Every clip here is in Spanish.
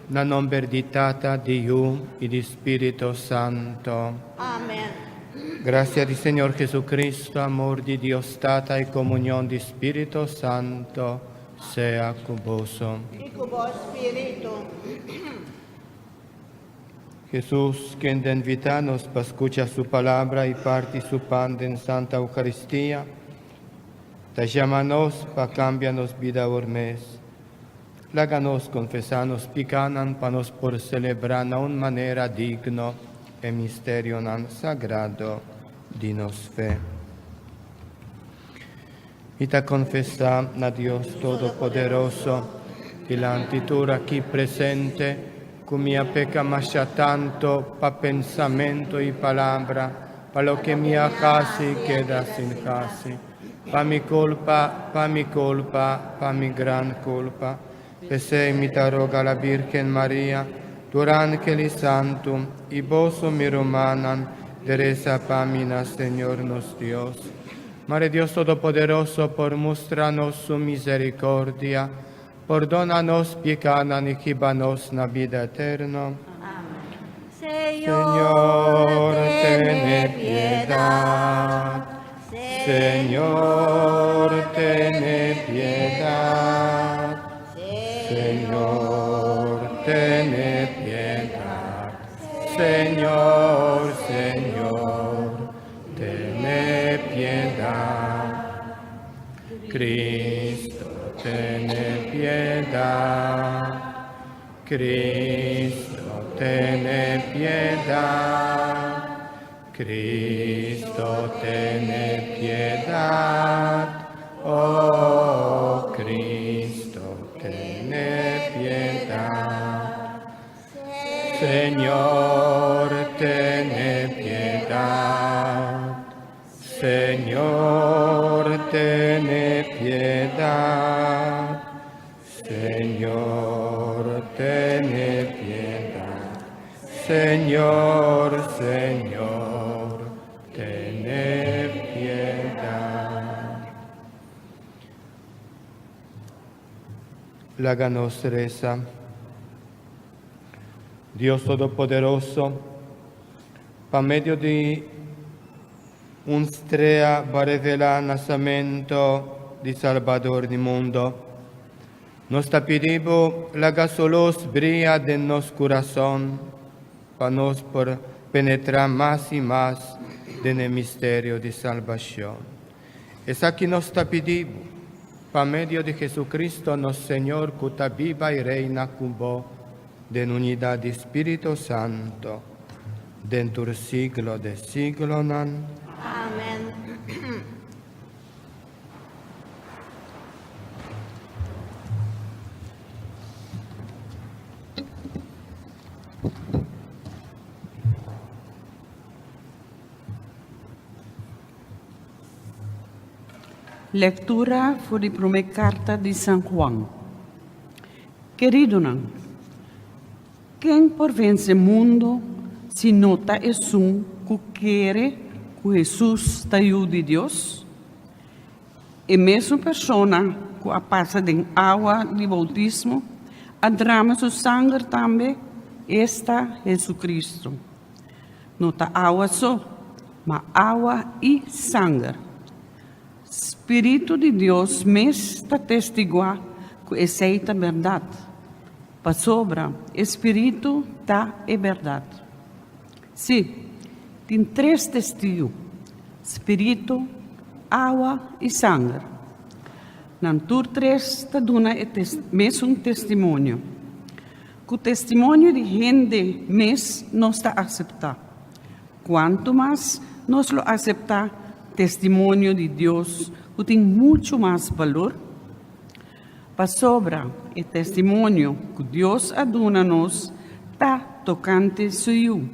na non verditata di Iu e di Spirito Santo. Amén. Gracia di Señor Jesucristo, amor di Dios Tata y comunión di Spirito Santo, sea con vos. Y con vos, Espíritu. Jesús, que en invitanos para escuchar su palabra y partir su pan en Santa Eucaristía, te llámanos para cambiarnos vida por mes. Láganos confesarnos picanan para nos por celebrar de una manera digno el misterio nan sagrado dinos fe. Y te confesa a Dios Todopoderoso y la antitud aquí presente, que mi peca masha tanto pa pensamiento y palabra, pa lo que mi casi queda sin casi, pa mi gran culpa, pese mi te roga la Virgen María, durante el santum, y vos mi romanan, deresa pamina, Señor nos Dios. Madre Dios Todopoderoso, por mostrarnos su misericordia, perdónanos pecanan y gibanos na vida eterna. Señor, ten piedad. Señor, ten piedad. Señor, ten piedad. Señor, Señor, ten piedad. Cristo, ten piedad. Cristo, ten piedad. Cristo, ten piedad. Oh, Cristo, ten piedad. Señor, ten piedad. Señor, ten piedad. Señor, ten piedad. Señor, Señor, ten piedad. Láganos reza. Dios Todopoderoso, por medio de un estrella va a revelar el nacimiento del Salvador del mundo. Nos pedimos la gasolos brilla de nuestro corazón para nos por penetrar más y más en el misterio de salvación. Es aquí nos pedimos, por medio de Jesucristo, nuestro Señor, que está viva y reina con vos, en unidad de Espíritu Santo, dentro del siglo de siglo. Amén. Lectura por la primera carta de San Juan. Querido nan, quem por vence o mundo, se nota es um que quer que Jesus está de Deus? E mesmo pessoa que passa de água de bautismo, a derrama seu sangue também, está Jesus. Não está água só, mas água e sangue. Espírito de Deus me está testiguar que essa é a verdade. Para sobra, Espírito está é verdade. Sim, tem três testigos: Espírito, água e sangue. Não tur três está dando mesmo testemunho. Que o testemunho de gente mes não está a aceitar. Quanto mais nós lo aceitar, testemunho de Deus, que tem muito mais valor. Para sobra, o testemunho que Deus aduna-nos está tocante suyo.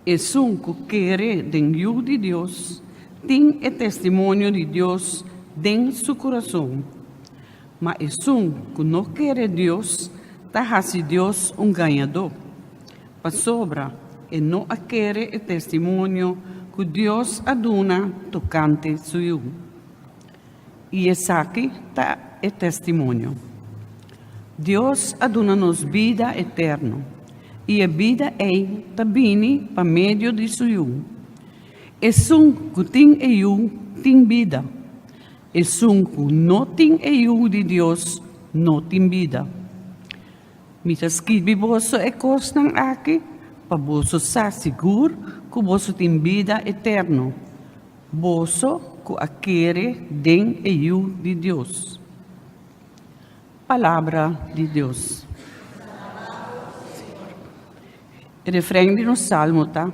É um que quer dentro de Deus, tem o testemunho de Deus dentro do seu coração. Mas é um que não quer Deus, está fazendo Deus ganhador. Para sobra, e não quer o testemunho que Deus aduna tocante suyo. E esse aqui está o testemunho. Deus aduna-nos vida eterna, e a vida é também por meio de seu. E sum que tem eu tem vida, e sum que não tem eu de Deus não tem vida. Mitas que biboso é costan aqui, para boso sa seguro que boso tem vida eterna. Boso que aquele den eu de Deus. Palavra de Deus. O refrão do Salmo tá?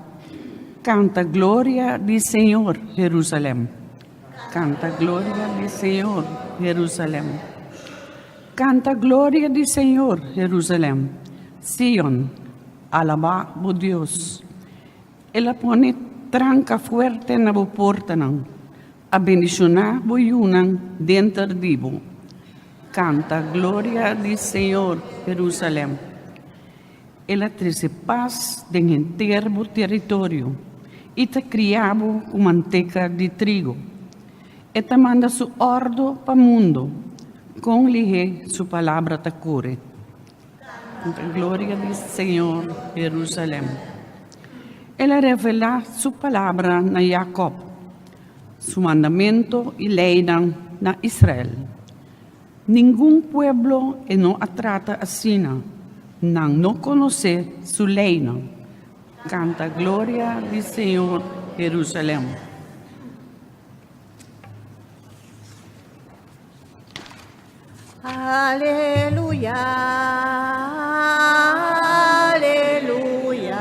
Canta glória do Senhor, Jerusalém. Canta glória do Senhor, Jerusalém. Canta glória do Senhor, Jerusalém. Sion, alaba o Deus. Ela põe tranca fuerte na bo porta não. A bendicionar bo yunan dentro de bo. Canta glória do Senhor, Jerusalém. Ela trouxe paz de inteiro território e te criava com manteca de trigo. E te manda su ordo para o mundo, com lhe sua palavra te cure. Canta glória do Senhor, Jerusalém. Ela revela sua palavra na Jacob, su mandamento e lei na Israel. Nenhum pueblo não a trata assim, não conhece sua lei. Canta glória do Senhor, Jerusalém. Aleluia, aleluia,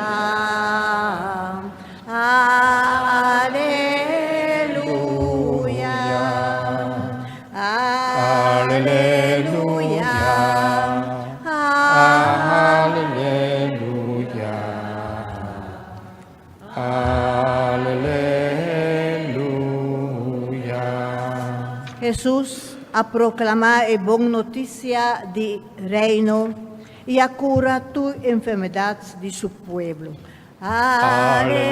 aleluia, aleluia, Aleluia. Jesús a proclamar a boa notícia de reino e a cura tu enfermidades de seu povo. Aleluia.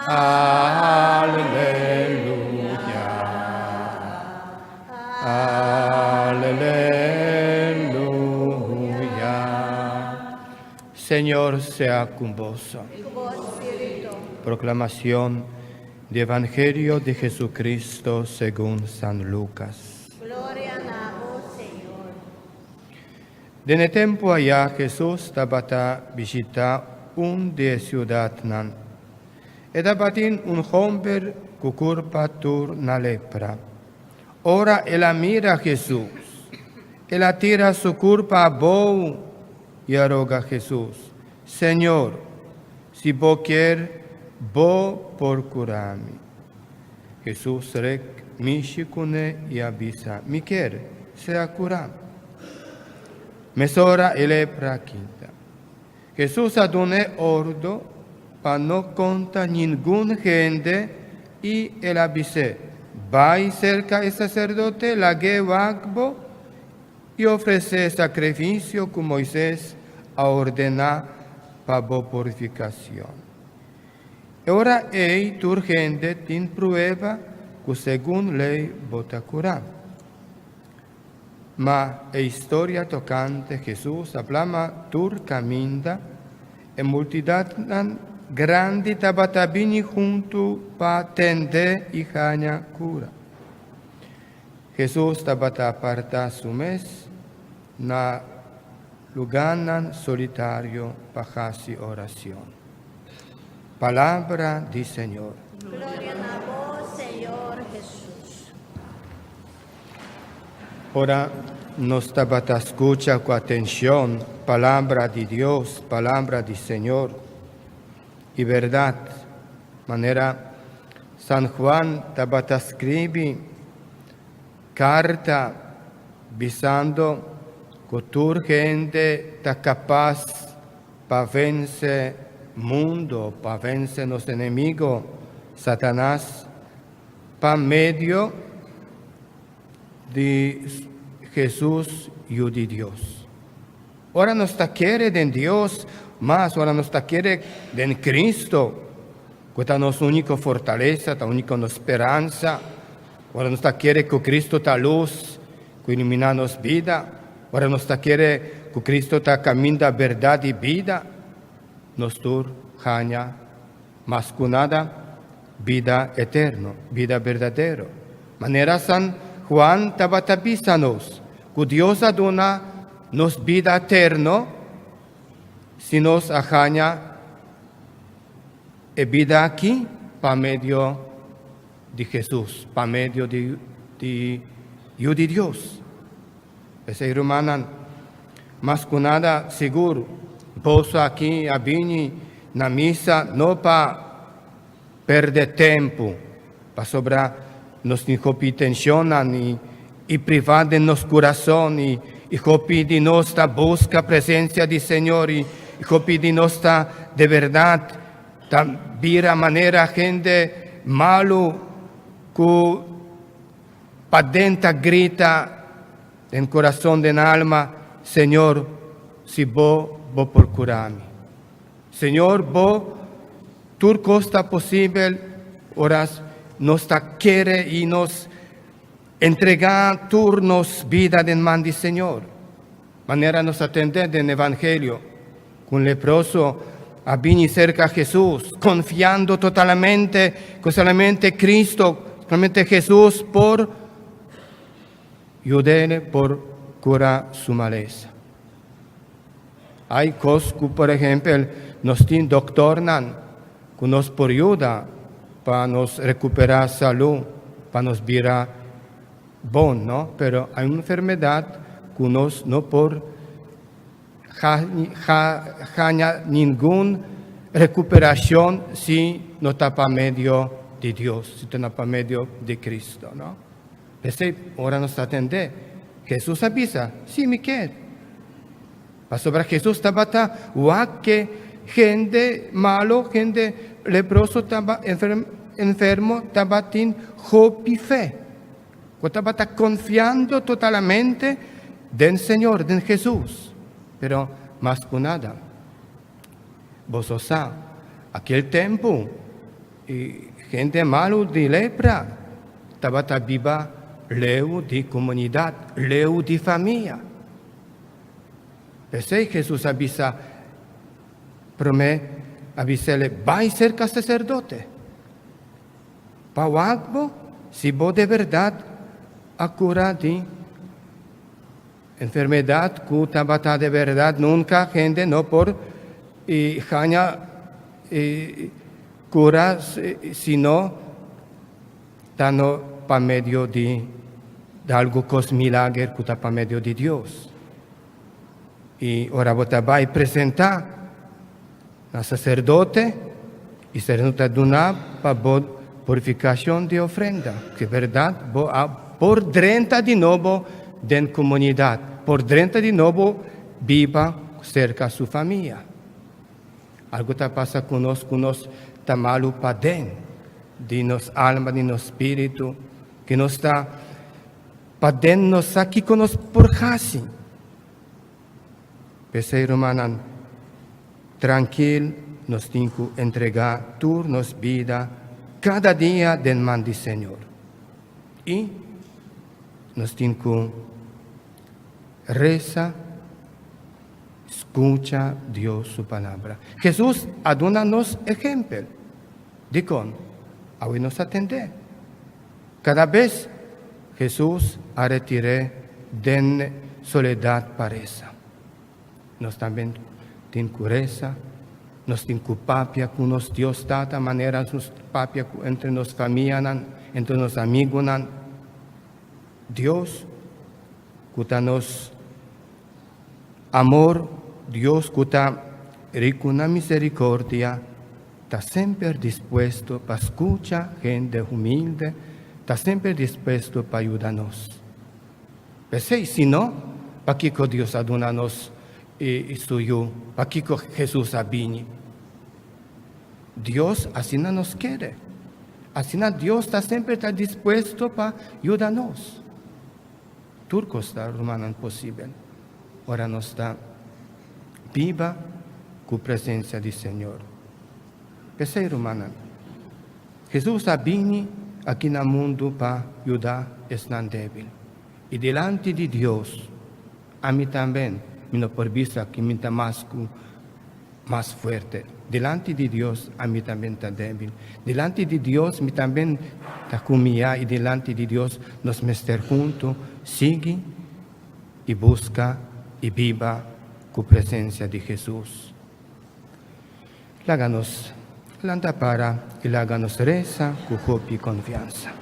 Aleluia. Aleluia. Señor sea con vos. Proclamación del Evangelio de Jesucristo según San Lucas. Gloria a vos, Señor. Nel tempo allá Jesús estaba a visitar de ciudad nan. E dabatin un hombre que curpa tur na lepra. Ora ela mira a Jesús. Ela tira su culpa a bo e roga a Jesús. Señor, si vos quer, vos por curarme. Jesús rec mishikune e avisa. Mi quer, sea curado. Mesora e lepra quinta. Jesús adone ordo para no conta ningún gente y el avise. Vai cerca el sacerdote, la guevagbo y ofrece sacrificio que Moisés a ordenar para purificación. Ahora ei turgente tin prueba que según ley bota curar. Ma a historia tocante Jesús hablama tur caminda e multidad grande tabatabini junto pa tende y jaña cura. Jesús tabata aparta su mes na luganan solitario pa hasi oración. Palabra di Señor. Gloria a vos, Señor Jesús. Ora nos tabata escucha con atención, palabra de Dios, palabra del Señor y verdad. Manera San Juan tabata escribe carta visando que tu gente está capaz para vencer mundo, para vencer los enemigos, Satanás, para medio de Jesús y de Dios. Ahora no está quiere de Dios, más ahora no está quiere de Cristo, que es nuestra única fortaleza, nuestra única esperanza. Ahora no está quiere que Cristo está luz que ilumina-nos vida, ora nos ta quiere que Cristo ta caminda verdade e vida, nos tur hanya mas kunada vida eterno, vida verdadero. Manera San Juan tabatabisanos, que Dios aduna nos vida eterno, si nos hanya e vida aquí, pa medio de Jesús, pa medio de Dios. Ese romanan, mas kunada seguro, posso aqui a bini na missa, não para perder tempo, para sobrar nos hopi tensionan e privar de nos coração e hopi de nossa busca a presença do Senhor e hopi de nossa de verdade, vira maneira gente malo que para dentro grita no coração da alma, Senhor, se vou procurar-me. Senhor, tudo costa possível, oras nos quer e nos entregar turnos vida de mão do Senhor. Maneira nos atender no Evangelho, com leproso a vir cerca a Jesus, confiando totalmente que solamente Cristo, solamente Jesus, por ayudarle, por curar su maleza. Hay cosas que, por ejemplo, nos tienen doctornan, que nos por ayuda para nos recuperar salud, para nos virar bon, ¿no? Pero hay una enfermedad que nos no por ninguna recuperación si no está para medio de Dios, si no está para medio de Cristo, ¿no? Ese ahora nos atende. Jesús avisa, sí me quedo. Sobre Jesús estaba que gente malo, gente leproso, estaba enfermo, estaba sin hopi fe. Estaba confiando totalmente en Señor, en Jesús. Pero más que nada, vos sabés, aquel tiempo, gente malo de lepra, estaba viva leu de comunidad, leu de familia. Pensé Jesús avisa, avisele, vai ser sacerdote. Pauagbo, si vos de verdad a cura de enfermedad, que de verdad nunca gente no por cura, sino dando para medio de algo cos milagre que está para medio de Dios. Y ahora vos te vas a presentar al sacerdote y el sacerdote da para purificación de ofrenda. Que verdad, por dentro de nuevo de la comunidad, por dentro de nuevo viva cerca de su familia. Algo está pasa con nos está malo para dentro de nos alma, de nos espíritu, que nos está para dentro nos aquí con nos por casi. Pensei, romanan, tranquilo, nos tenemos que entregar turnos vida cada día del man del Señor. Y nos tenemos que rezar, escucha Dios su palabra. Jesús adónanos ejemplo de cómo hoy nos atende. Cada vez Jesús a retiré de soledad pareza. Nos también tenemos que rezar, nos tenemos que papia con nos Dios tata manera nos papia entre nos familia, entre nos amigos. Dios que nos amor, Dios que está rico en misericordia, está siempre dispuesto para escuchar gente humilde, está siempre dispuesto para ayudarnos. Pensé, si no, ¿para qué Dios adónanos y suyo? ¿Para qué Jesús abini? Dios así no nos quiere. Así no Dios está siempre dispuesto para ayudarnos. Turco está, hermano, imposible. Ahora nos está viva con presencia del Señor. Pensé, hermana, Jesús abini aquí en el mundo para ayudar a este débil. y delante de Dios, a mí también, no por vista que me está más fuerte. Delante de Dios, a mí también está débil. Delante de Dios, me también está comida y delante de Dios nos meter juntos, sigue y busca y viva con presencia de Jesús. Láganos, lanta para y láganos reza con confianza.